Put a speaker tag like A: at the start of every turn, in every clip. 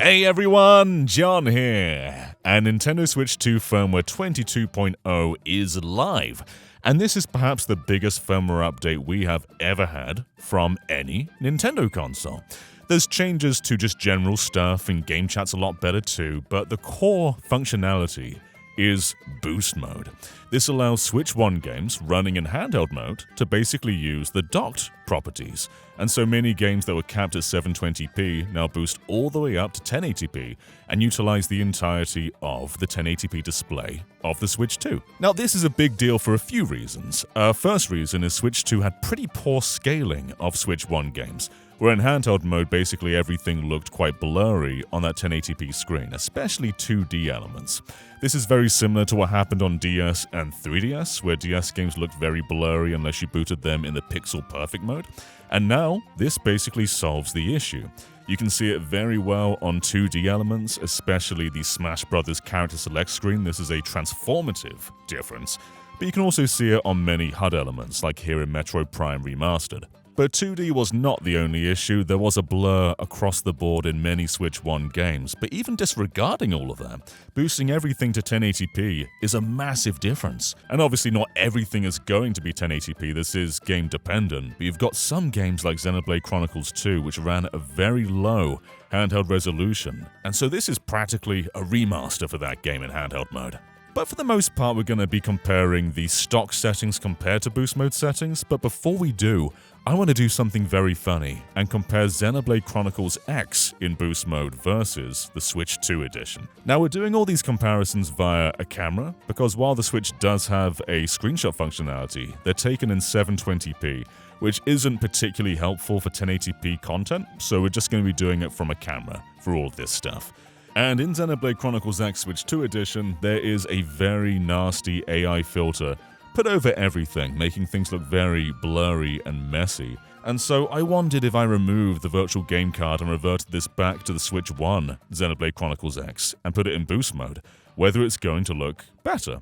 A: Hey everyone, John here, and Nintendo Switch 2 firmware 22.0 is live, and this is perhaps the biggest firmware update we have ever had from any Nintendo console. There's changes to just general stuff, and game chat's a lot better too, but the core functionality is Boost Mode. This allows Switch 1 games running in handheld mode to basically use the docked properties, and so many games that were capped at 720p now boost all the way up to 1080p and utilize the entirety of the 1080p display of the Switch 2. Now this is a big deal for a few reasons. First reason is Switch 2 had pretty poor scaling of Switch 1 games, where in handheld mode basically everything looked quite blurry on that 1080p screen, especially 2D elements. This is very similar to what happened on DS and 3DS, where DS games looked very blurry unless you booted them in the pixel perfect mode, and now this basically solves the issue. You can see it very well on 2D elements, especially the Smash Bros. Character select screen. This is a transformative difference, but you can also see it on many HUD elements, like here in Metroid Prime Remastered. But 2D was not the only issue. There was a blur across the board in many Switch 1 games, but even disregarding all of that, boosting everything to 1080p is a massive difference. And obviously not everything is going to be 1080p, this is game dependent, but you've got some games like Xenoblade Chronicles 2 which ran at a very low handheld resolution, and so this is practically a remaster for that game in handheld mode. But for the most part, we're going to be comparing the stock settings compared to Boost Mode settings, but before we do, I want to do something very funny and compare Xenoblade Chronicles X in Boost Mode versus the Switch 2 edition. Now we're doing all these comparisons via a camera, because while the Switch does have a screenshot functionality, they're taken in 720p, which isn't particularly helpful for 1080p content, so we're just going to be doing it from a camera for all of this stuff. And in Xenoblade Chronicles X Switch 2 edition, there is a very nasty AI filter put over everything, making things look very blurry and messy. And so I wondered if I removed the virtual game card and reverted this back to the Switch 1 Xenoblade Chronicles X and put it in Boost Mode, whether it's going to look better.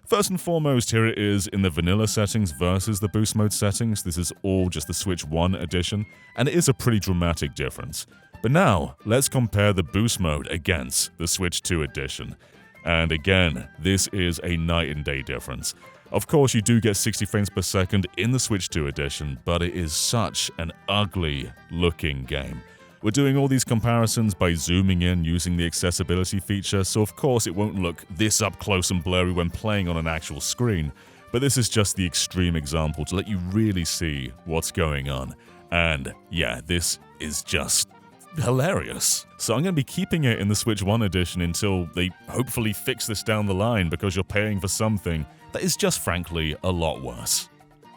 A: First and foremost, here it is in the vanilla settings versus the Boost Mode settings. This is all just the Switch 1 edition, and it is a pretty dramatic difference. But now, let's compare the Boost Mode against the Switch 2 edition. And again, this is a night and day difference. Of course, you do get 60 frames per second in the Switch 2 edition, but it is such an ugly looking game. We're doing all these comparisons by zooming in using the accessibility feature, so of course it won't look this up close and blurry when playing on an actual screen. But this is just the extreme example to let you really see what's going on. And yeah, this is just hilarious. So I'm going to be keeping it in the Switch 1 edition until they hopefully fix this down the line, because you're paying for something that is just frankly a lot worse.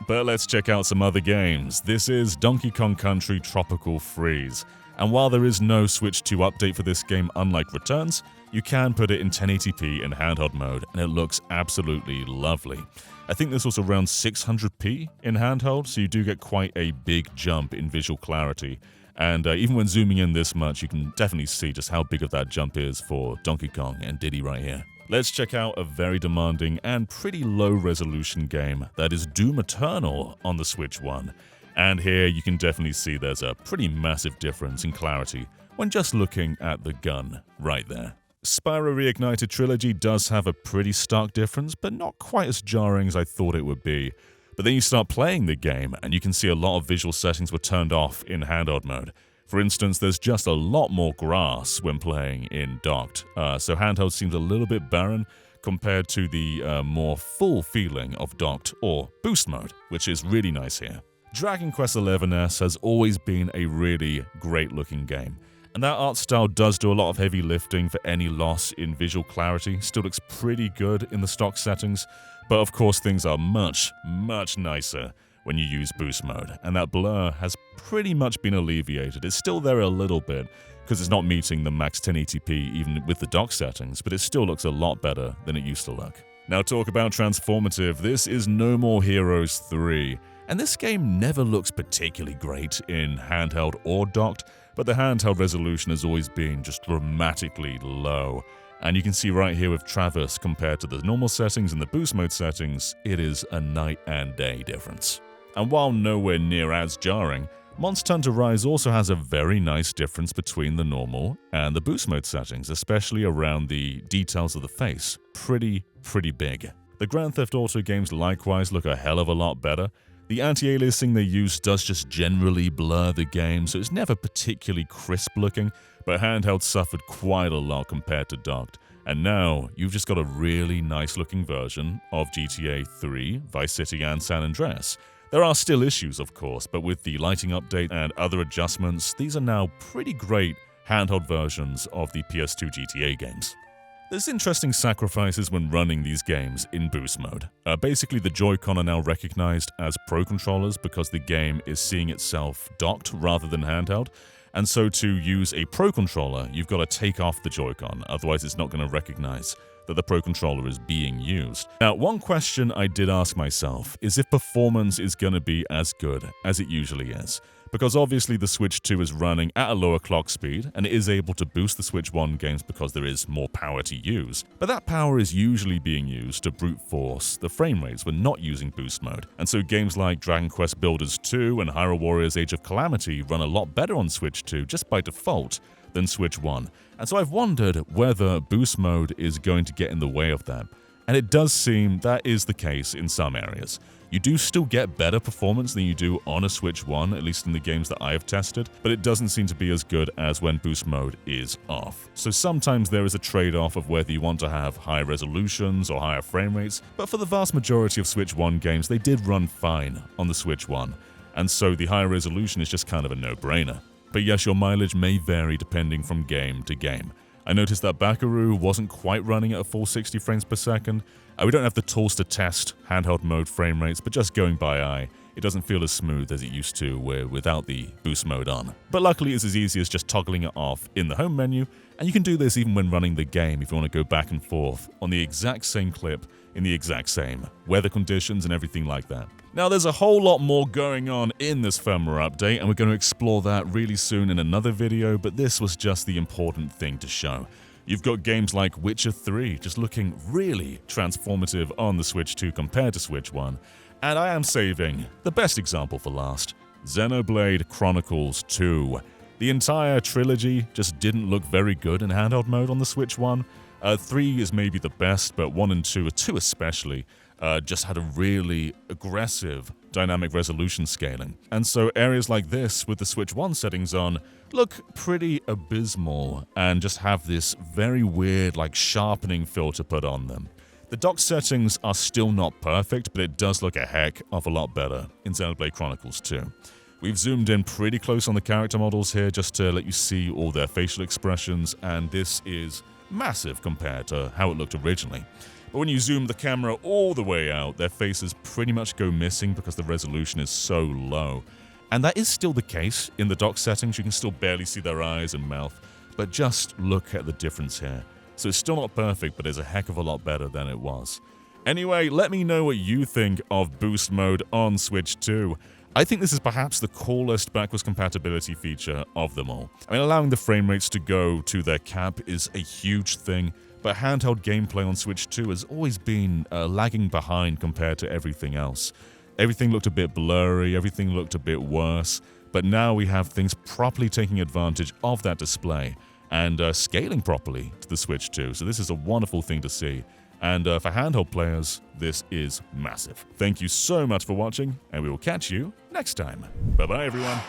A: But let's check out some other games. This is Donkey Kong Country Tropical Freeze. And while there is no Switch 2 update for this game unlike Returns, you can put it in 1080p in handheld mode and it looks absolutely lovely. I think this was around 600p in handheld, so you do get quite a big jump in visual clarity. And even when zooming in this much, you can definitely see just how big of that jump is for Donkey Kong and Diddy right here. Let's check out a very demanding and pretty low resolution game that is Doom Eternal on the Switch 1. And here you can definitely see there's a pretty massive difference in clarity when just looking at the gun right there. Spyro Reignited Trilogy does have a pretty stark difference, but not quite as jarring as I thought it would be. But then you start playing the game and you can see a lot of visual settings were turned off in handheld mode. For instance, there's just a lot more grass when playing in docked, so handheld seems a little bit barren compared to the more full feeling of docked or boost mode, which is really nice here. Dragon Quest XI's has always been a really great looking game, and that art style does do a lot of heavy lifting for any loss in visual clarity. Still looks pretty good in the stock settings, but of course things are much, much nicer when you use boost mode, and that blur has pretty much been alleviated. It's still there a little bit, because it's not meeting the max 1080p even with the dock settings, but it still looks a lot better than it used to look. Now talk about Transformative, this is No More Heroes 3, and this game never looks particularly great in handheld or docked, but the handheld resolution has always been just dramatically low. And you can see right here with Traverse compared to the normal settings and the boost mode settings, it is a night and day difference. And while nowhere near as jarring, Monster Hunter Rise also has a very nice difference between the normal and the boost mode settings, especially around the details of the face. Pretty big. The Grand Theft Auto games likewise look a hell of a lot better. The anti-aliasing they use does just generally blur the game, so it's never particularly crisp looking, but handheld suffered quite a lot compared to docked. And now, you've just got a really nice looking version of GTA 3, Vice City and San Andreas. There are still issues, of course, but with the lighting update and other adjustments, these are now pretty great handheld versions of the PS2 GTA games. There's interesting sacrifices when running these games in boost mode. Basically, the Joy-Con are now recognized as Pro controllers because the game is seeing itself docked rather than handheld. And so to use a Pro controller, you've got to take off the Joy-Con, otherwise it's not going to recognize that the Pro controller is being used. Now, one question I did ask myself is if performance is going to be as good as it usually is. Because obviously the Switch 2 is running at a lower clock speed, and it is able to boost the Switch 1 games because there is more power to use. But that power is usually being used to brute force the frame rates when not using boost mode. And so games like Dragon Quest Builders 2 and Hyrule Warriors Age of Calamity run a lot better on Switch 2 just by default than Switch 1. And so I've wondered whether boost mode is going to get in the way of that. And it does seem that is the case in some areas. You do still get better performance than you do on a Switch 1, at least in the games that I have tested, but it doesn't seem to be as good as when boost mode is off. So sometimes there is a trade-off of whether you want to have higher resolutions or higher frame rates, but for the vast majority of Switch 1 games, they did run fine on the Switch 1, and so the higher resolution is just kind of a no-brainer. But yes, your mileage may vary depending from game to game. I noticed that Bakaru wasn't quite running at a full 60 frames per second. We don't have the tools to test handheld mode frame rates, but just going by eye, it doesn't feel as smooth as it used to without the boost mode on. But luckily it's as easy as just toggling it off in the home menu, and you can do this even when running the game if you want to go back and forth on the exact same clip in the exact same weather conditions and everything like that. Now there's a whole lot more going on in this firmware update, and we're going to explore that really soon in another video, but this was just the important thing to show. You've got games like Witcher 3 just looking really transformative on the Switch 2 compared to Switch 1, and I am saving the best example for last, Xenoblade Chronicles 2. The entire trilogy just didn't look very good in handheld mode on the Switch 1. 3 is maybe the best, but 1 and 2, 2 especially, just had a really aggressive dynamic resolution scaling. And so areas like this with the Switch 1 settings on look pretty abysmal and just have this very weird sharpening filter put on them. The dock settings are still not perfect, but it does look a heck of a lot better in Xenoblade Chronicles 2. We've zoomed in pretty close on the character models here just to let you see all their facial expressions, and this is massive compared to how it looked originally. But when you zoom the camera all the way out, their faces pretty much go missing because the resolution is so low. And that is still the case in the dock settings. You can still barely see their eyes and mouth, but just look at the difference here. So it's still not perfect, but it's a heck of a lot better than it was. Anyway, let me know what you think of boost mode on Switch 2. I think this is perhaps the coolest backwards compatibility feature of them all. I mean, allowing the frame rates to go to their cap is a huge thing, but handheld gameplay on Switch 2 has always been lagging behind compared to everything else. Everything looked a bit blurry, everything looked a bit worse, but now we have things properly taking advantage of that display and scaling properly to the Switch 2, so this is a wonderful thing to see. And for handheld players, this is massive. Thank you so much for watching, and we will catch you next time. Bye-bye, everyone.